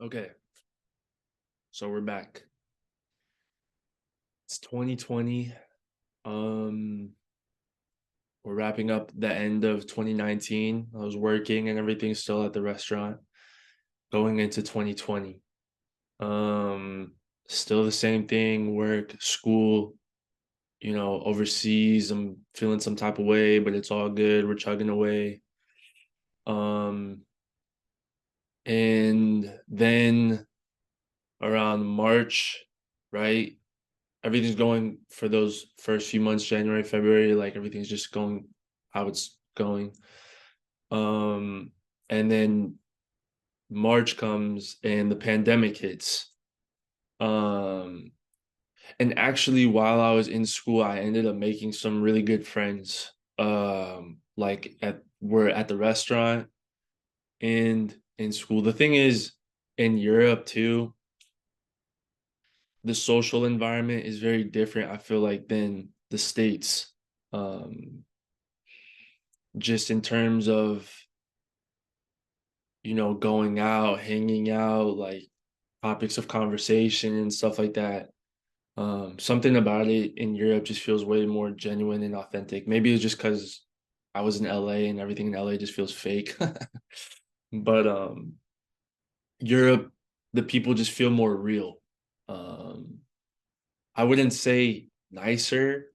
Okay, so we're back. It's 2020. Um, we're wrapping up the end of 2019. I was working and everything still at the restaurant. Going into 2020. Um, Still the same thing, work, school, overseas. I'm feeling some type of way, but it's all good. We're chugging away. Um, and then around March, right? Everything's going for those first few months, January, February, like everything's just going how it's going. Um, and then March comes and the pandemic hits. Um, and actually while I was in school, I ended up making some really good friends. Like we're at the restaurant and in school. The thing is, in Europe too, the social environment is very different, I feel like, than the States. Um, just in terms of, going out, hanging out, like topics of conversation and stuff like that. Something about it in Europe just feels way more genuine and authentic. Maybe it's just because I was in LA and everything in LA just feels fake. But Europe, the people just feel more real. Um, I wouldn't say nicer.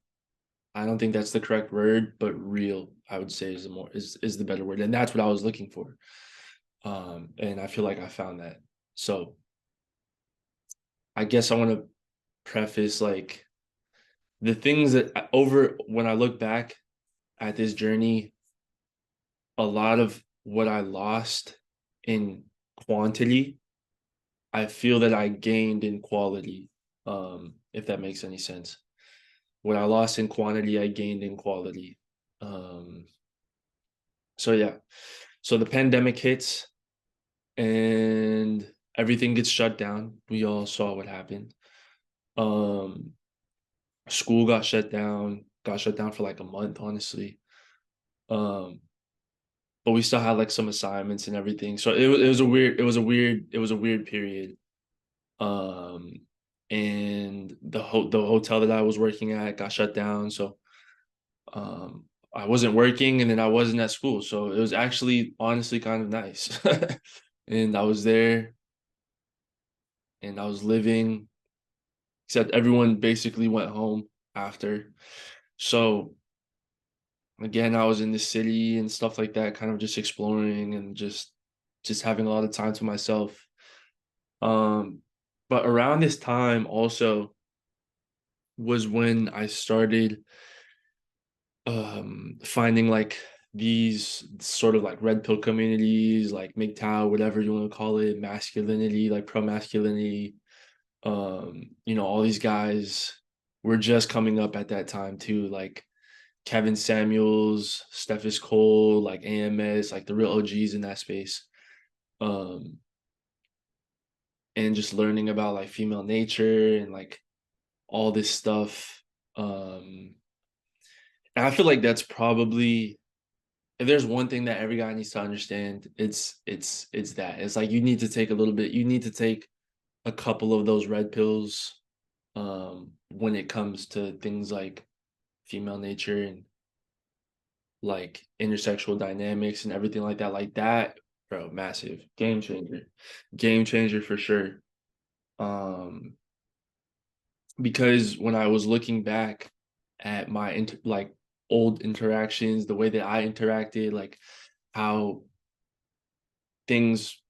I don't think that's the correct word, but real, I would say is the better word. And that's what I was looking for. And I feel like I found that. So I guess I want to preface like the things that over when I look back at this journey, a lot of what I lost in quantity, I feel that I gained in quality. If that makes any sense. What I lost in quantity, I gained in quality. Um, so yeah. So the pandemic hits and everything gets shut down. We all saw what happened. Um, School got shut down for like a month, honestly. Um, but we still had like some assignments and everything. So it was a weird period. Um, and the hotel that I was working at got shut down. So I wasn't working and then I wasn't at school. So it was actually honestly kind of nice. And I was there and I was living, except everyone basically went home after. So again, I was in the city and stuff like that, kind of just exploring and just having a lot of time to myself. Um, but around this time also was when I started finding like these sort of like red pill communities, like MGTOW, whatever you want to call it, masculinity, like pro masculinity. All these guys were just coming up at that time too, like Kevin Samuels, Steffes Cole, like AMS, like the real OGs in that space. Um, and just learning about like female nature and like all this stuff. Um, and I feel like that's probably if there's one thing that every guy needs to understand, it's that. It's like you need to take a couple of those red pills when it comes to things like female nature and like intersexual dynamics and everything like that, bro, massive game changer for sure. Um, because when I was looking back at my like old interactions, the way that I interacted, like how things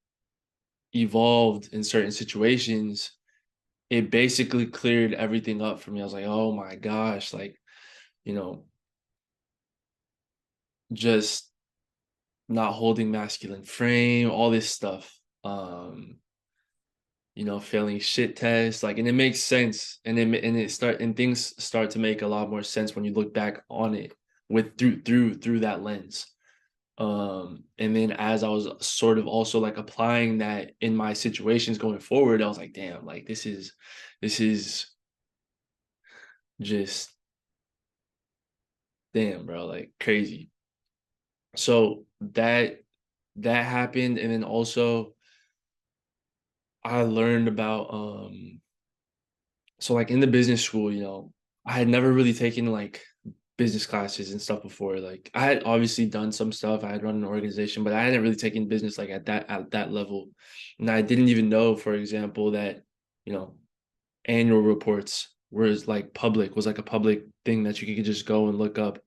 evolved in certain situations, it basically cleared everything up for me. I was like, oh my gosh, like, you know, just not holding masculine frame, all this stuff. Failing shit tests, like, and it makes sense, and things start to make a lot more sense when you look back on it with through that lens. And then as I was sort of also like applying that in my situations going forward, I was like, damn, like this is just damn, bro, like crazy. So that happened, and then also I learned about so like in the business school, I had never really taken like business classes and stuff before. Like I had obviously done some stuff. I had run an organization, but I hadn't really taken business like at that level. And I didn't even know, for example, that, you know, annual reports was like a public thing that you could just go and look up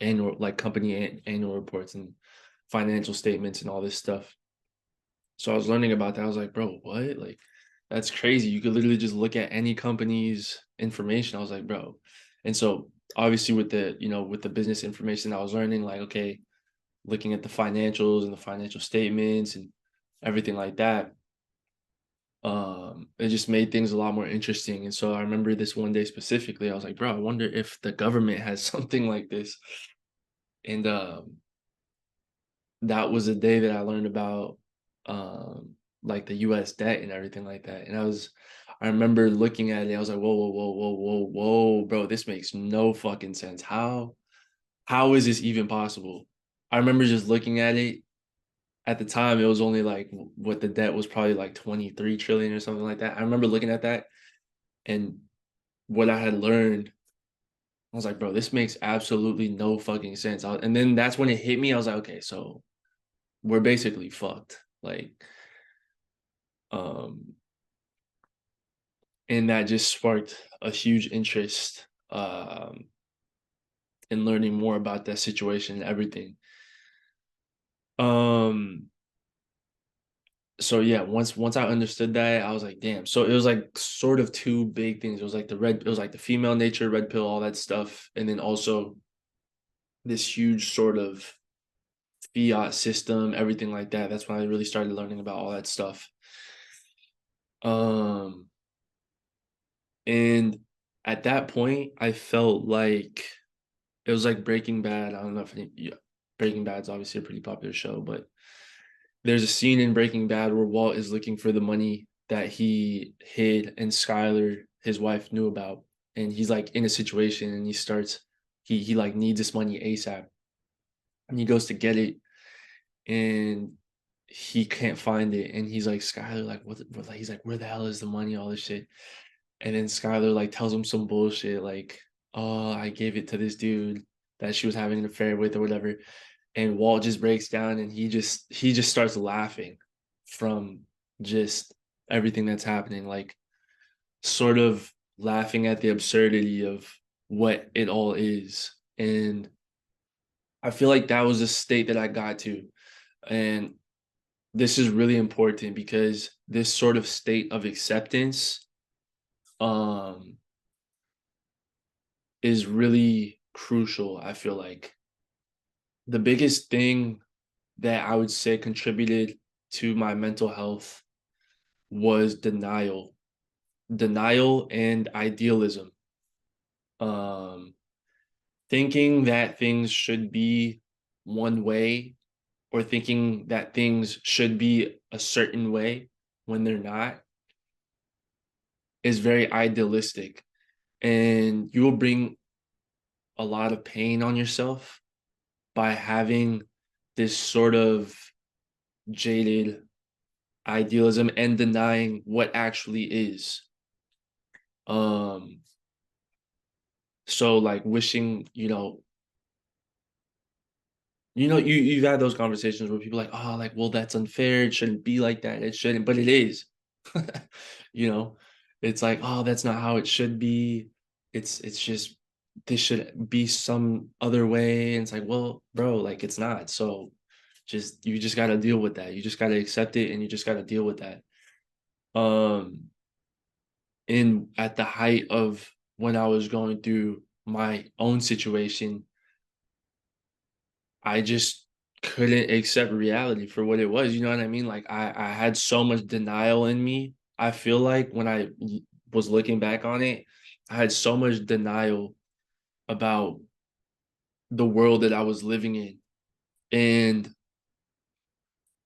annual like company annual reports and financial statements and all this stuff. So I was learning about that. I was like, bro, what? Like, that's crazy. You could literally just look at any company's information. I was like, bro. And so obviously with with the business information, I was learning like, okay, looking at the financials and the financial statements and everything like that. It just made things a lot more interesting. And so I remember this one day specifically, I was like, bro, I wonder if the government has something like this. And that was a day that I learned about like the US debt and everything like that. And I remember looking at it, I was like, whoa, whoa, whoa, whoa, whoa, whoa, bro, this makes no fucking sense. How is this even possible? I remember just looking at it. At the time, it was only like what the debt was probably like 23 trillion or something like that. I remember looking at that and what I had learned, I was like, bro, this makes absolutely no fucking sense. And then that's when it hit me. I was like, okay, so we're basically fucked. Like, um, and that just sparked a huge interest in learning more about that situation and everything. Um, so yeah, once I understood that, I was like, damn. So it was like sort of two big things. It was like the female nature, red pill, all that stuff, and then also this huge sort of fiat system, everything like that. That's when I really started learning about all that stuff. Um, and at that point, I felt like it was like Breaking Bad. I don't know if yeah, Breaking Bad's obviously a pretty popular show, but there's a scene in Breaking Bad where Walt is looking for the money that he hid and Skyler, his wife, knew about. And he's like in a situation and he like needs this money ASAP. And he goes to get it and he can't find it. And he's like, Skyler, like, like, he's like, where the hell is the money? All this shit. And then Skyler like tells him some bullshit like, oh, I gave it to this dude that she was having an affair with or whatever. And Walt just breaks down and he just starts laughing from just everything that's happening, like sort of laughing at the absurdity of what it all is. And I feel like that was a state that I got to. And this is really important because this sort of state of acceptance um is really crucial. I feel like the biggest thing that I would say contributed to my mental health was denial and idealism. Um, Thinking that things should be one way or thinking that things should be a certain way when they're not is very idealistic. And you will bring a lot of pain on yourself by having this sort of jaded idealism and denying what actually is. Um, so like wishing, you've had those conversations where people are like, oh, like, well, that's unfair. It shouldn't be like that. It shouldn't, but it is. you know, it's like, oh, that's not how it should be. It's just this should be some other way. And it's like, well, bro, like it's not. So you just gotta deal with that. You just gotta accept it and you just gotta deal with that. Um, in at the height of when I was going through my own situation, I just couldn't accept reality for what it was. You know what I mean? Like I had so much denial in me. I feel like when was looking back on it, I had so much denial about the world that I was living in. And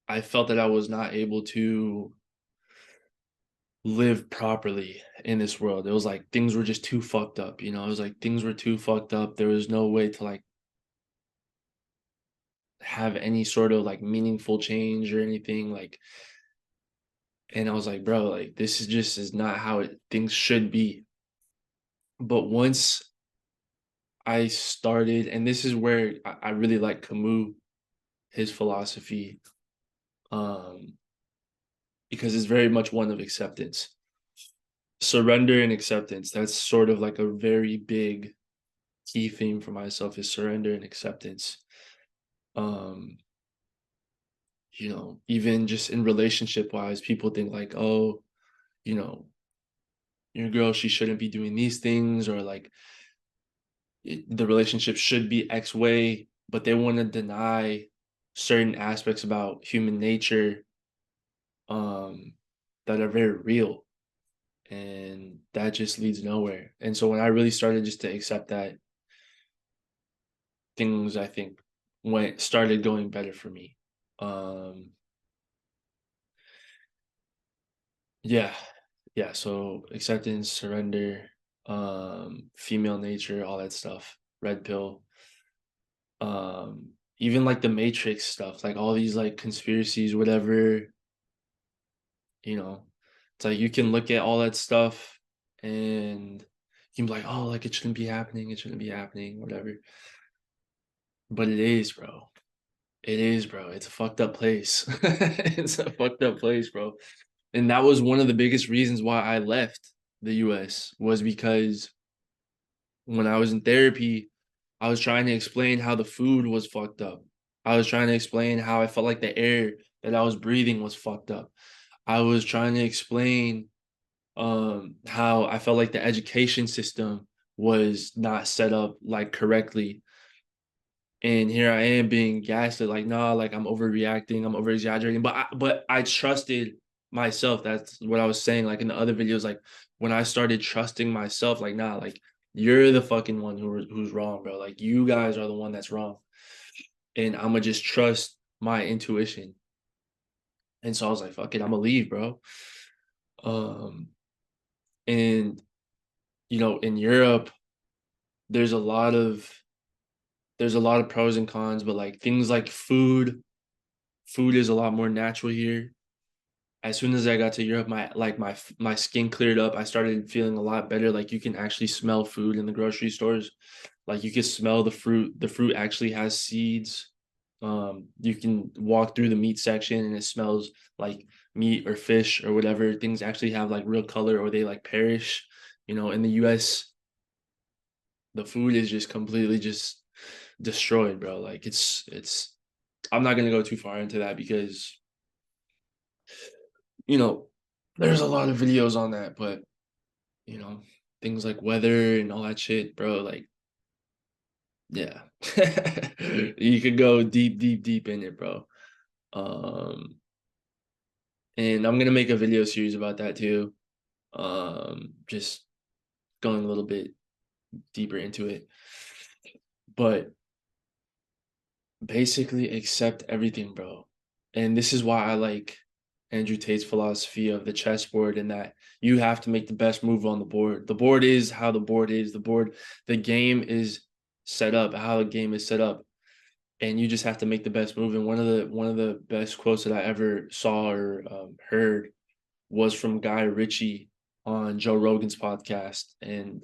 I felt that I was not able to live properly in this world. It was like things were just too fucked up, you know? It was like things were too fucked up. There was no way to like have any sort of like meaningful change or anything. Like And I was like, bro, like this is not how things should be. But once I started, and this is where I really like Camus, his philosophy, um, because it's very much one of acceptance. Surrender and acceptance. That's sort of like a very big key theme for myself is surrender and acceptance. Um, even just in relationship wise, people think like, oh, you know, your girl, she shouldn't be doing these things, or like the relationship should be X way, but they want to deny certain aspects about human nature um that are very real, and that just leads nowhere. And so when I really started just to accept that, things I think went started going better for me. um yeah, yeah, so acceptance, surrender, female nature, all that stuff, red pill, even like the Matrix stuff, like all these like conspiracies, whatever, you know, it's like you can look at all that stuff and you can be like, oh, like it shouldn't be happening, it shouldn't be happening, whatever. But it is, bro. It is, bro. It's a fucked up place. It's a fucked up place, bro. And that was one of the biggest reasons why I left the US, was because when I was in therapy, I was trying to explain how the food was fucked up. I was trying to explain how I felt like the air that I was breathing was fucked up. I was trying to explain how I felt like the education system was not set up like correctly. And here I am being gaslit, like, nah, like I'm overreacting, I'm over exaggerating. But I trusted myself. That's what I was saying, like in the other videos, like when I started trusting myself, like, nah, like you're the fucking one who's wrong, bro. Like you guys are the one that's wrong. And I'm gonna just trust my intuition. And so I was like, fuck it, I'm gonna leave, bro. Um, and in Europe, there's a lot of pros and cons, but like things like food is a lot more natural here. As soon as I got to Europe, my skin cleared up. I started feeling a lot better. Like you can actually smell food in the grocery stores. Like you can smell the fruit. The fruit actually has seeds. You can walk through the meat section and it smells like meat or fish or whatever. Things actually have like real color or they like perish. In the US, the food is just completely just destroyed, bro. Like it's I'm not gonna go too far into that because you know there's a lot of videos on that, but you know things like weather and all that shit, bro. Like, yeah, you could go deep, deep, deep in it, bro. Um, and I'm gonna make a video series about that too. Just going a little bit deeper into it, but basically accept everything, bro. And this is why I like Andrew Tate's philosophy of the chessboard, and that you have to make the best move on the board. The board is how the board is. The game is set up, how the game is set up. And you just have to make the best move. And one of the best quotes that I ever saw or heard was from Guy Ritchie on Joe Rogan's podcast. And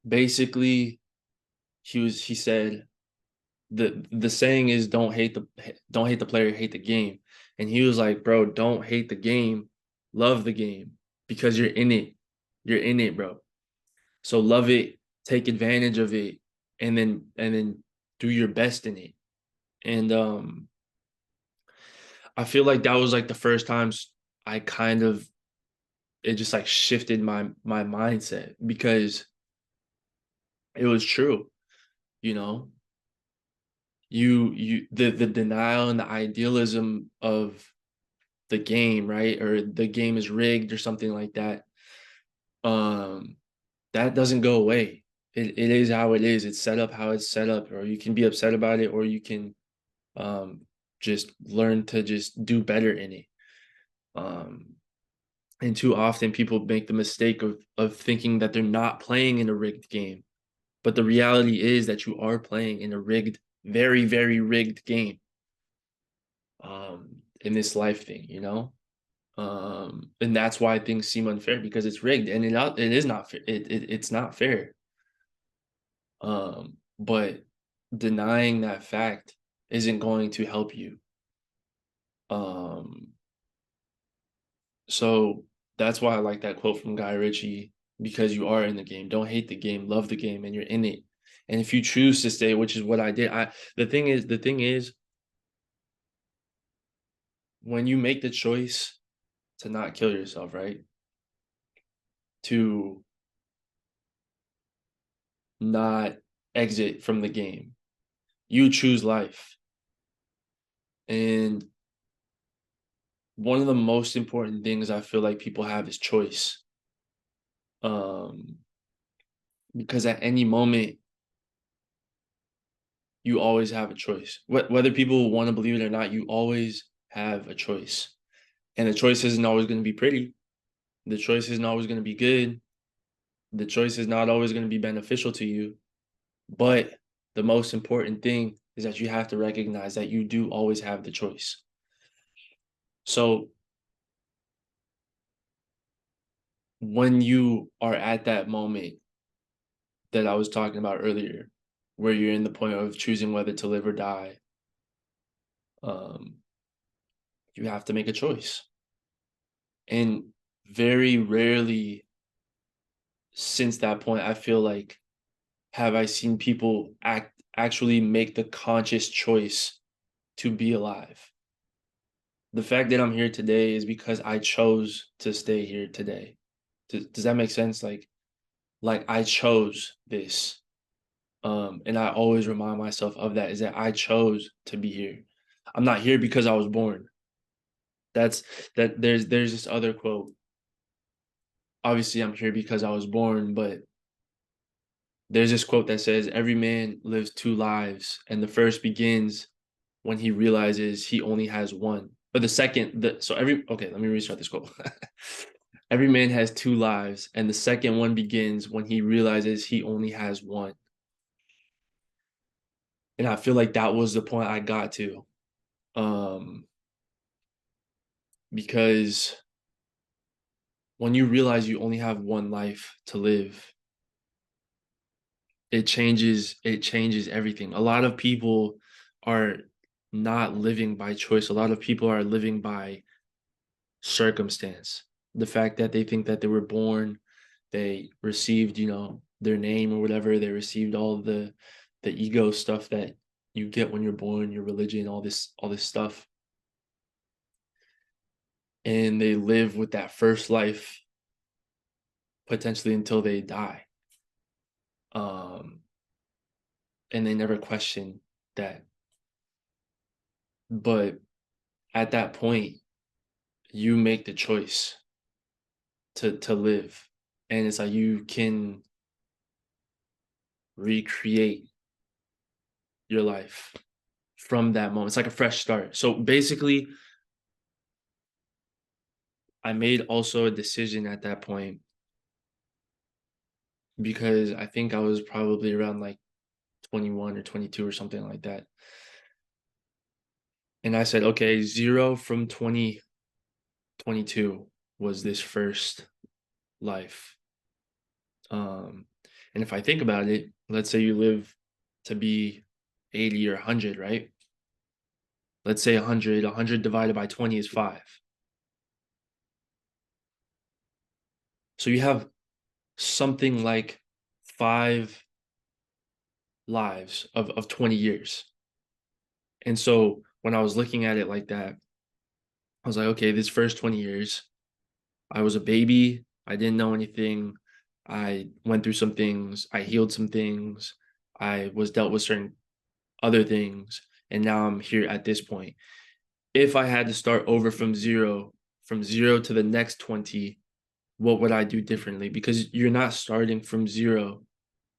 basically he said, the saying is don't hate the player, hate the game. And he was like, bro, don't hate the game, love the game, because you're in it, bro. So love it, take advantage of it, and then do your best in it. And I feel like that was like the first times I kind of it just like shifted my mindset, because it was true. you know the denial and the idealism of the game, right? Or the game is rigged or something like that. Um, that doesn't go away. It is how it is. It's set up how it's set up, or you can be upset about it, or you can um just learn to just do better in it. Um, and too often people make the mistake of thinking that they're not playing in a rigged game. But the reality is that you are playing in a rigged, very, very rigged game. In this life thing. And that's why things seem unfair, because it's rigged, and it is not fair. It's not fair. But denying that fact isn't going to help you. Um, so that's why I like that quote from Guy Ritchie, because you are in the game. Don't hate the game, love the game, and you're in it. And if you choose to stay, which is what I did, the thing is, when you make the choice to not kill yourself, right? To not exit from the game, you choose life. And one of the most important things I feel like people have is choice. Um, because at any moment, you always have a choice. Whether people want to believe it or not, you always have a choice. And the choice isn't always going to be pretty. The choice isn't always going to be good. The choice is not always going to be beneficial to you. But the most important thing is that you have to recognize that you do always have the choice. So when you are at that moment that I was talking about earlier, where you're in the point of choosing whether to live or die, um, you have to make a choice. And very rarely since that point, I feel like, have I seen people actually make the conscious choice to be alive. The fact that I'm here today is because I chose to stay here today. Does that make sense? Like I chose this. And I always remind myself of that, is that I chose to be here. I'm not here because I was born. That's that there's this other quote. Obviously, I'm here because I was born, but there's this quote that says, every man lives two lives, and the first begins when he realizes he only has one. But the second, okay, let me restart this quote. Every man has two lives, and the second one begins when he realizes he only has one. And I feel like that was the point I got to. Because when you realize you only have one life to live, it changes everything. A lot of people are not living by choice. A lot of people are living by circumstance. The fact that they think that they were born, they received, their name or whatever, they received all the ego stuff that you get when you're born, your religion, all this stuff. And they live with that first life potentially until they die. Um and they never question that. But at that point, you make the choice to live. And it's like you can recreate your life from that moment. It's like a fresh start. So basically, I made also a decision at that point, because I think I was probably around like 21 or 22 or something like that. And I said, okay, 0 from 2022 was this first life. And if I think about it, let's say you live to be 80 or 100, right? Let's say 100 divided by 20 is 5. So you have something like 5 lives of 20 years. And so when I was looking at it like that, I was like, okay, this first 20 years, I was a baby. I didn't know anything. I went through some things. I healed some things. I was dealt with certain other things. And now I'm here at this point. If I had to start over from zero to the next 20, what would I do differently? Because you're not starting from zero.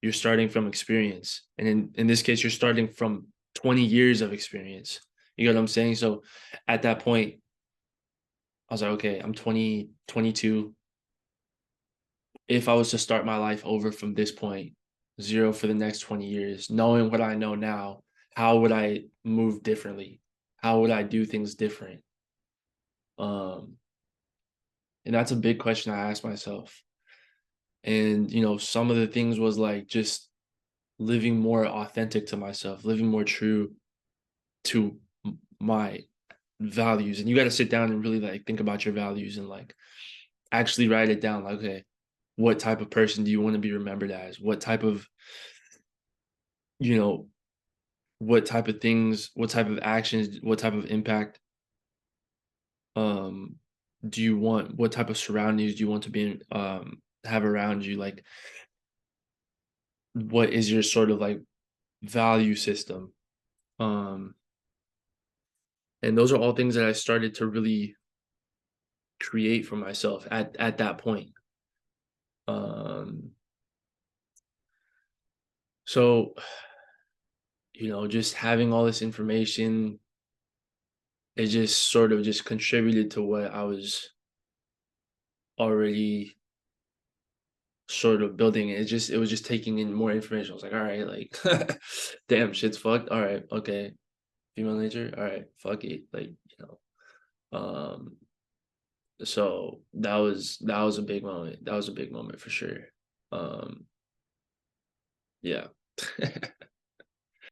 You're starting from experience. And in this case, you're starting from 20 years of experience. You know what I'm saying? So at that point, I was like, okay, I'm 20, 22. If I was to start my life over from this point, zero for the next 20 years, knowing what I know now, how would I move differently? How would I do things different? Um, And that's a big question I asked myself. And, some of the things was like just living more authentic to myself, living more true to my values. And you got to sit down and really like think about your values and like actually write it down. Like, okay, what type of person do you want to be remembered as? You know, what type of things, what type of actions, what type of impact um do you want, what type of surroundings do you want to be have around you? Like, what is your sort of like value system? Um and those are all things that I started to really create for myself at that point. Um so just having all this information, it just sort of just contributed to what I was already sort of building. It was just taking in more information. I was like, all right, like damn, shit's fucked. All right, okay. Female nature, all right, fuck it. Like, um so that was a big moment. That was a big moment for sure. Um yeah.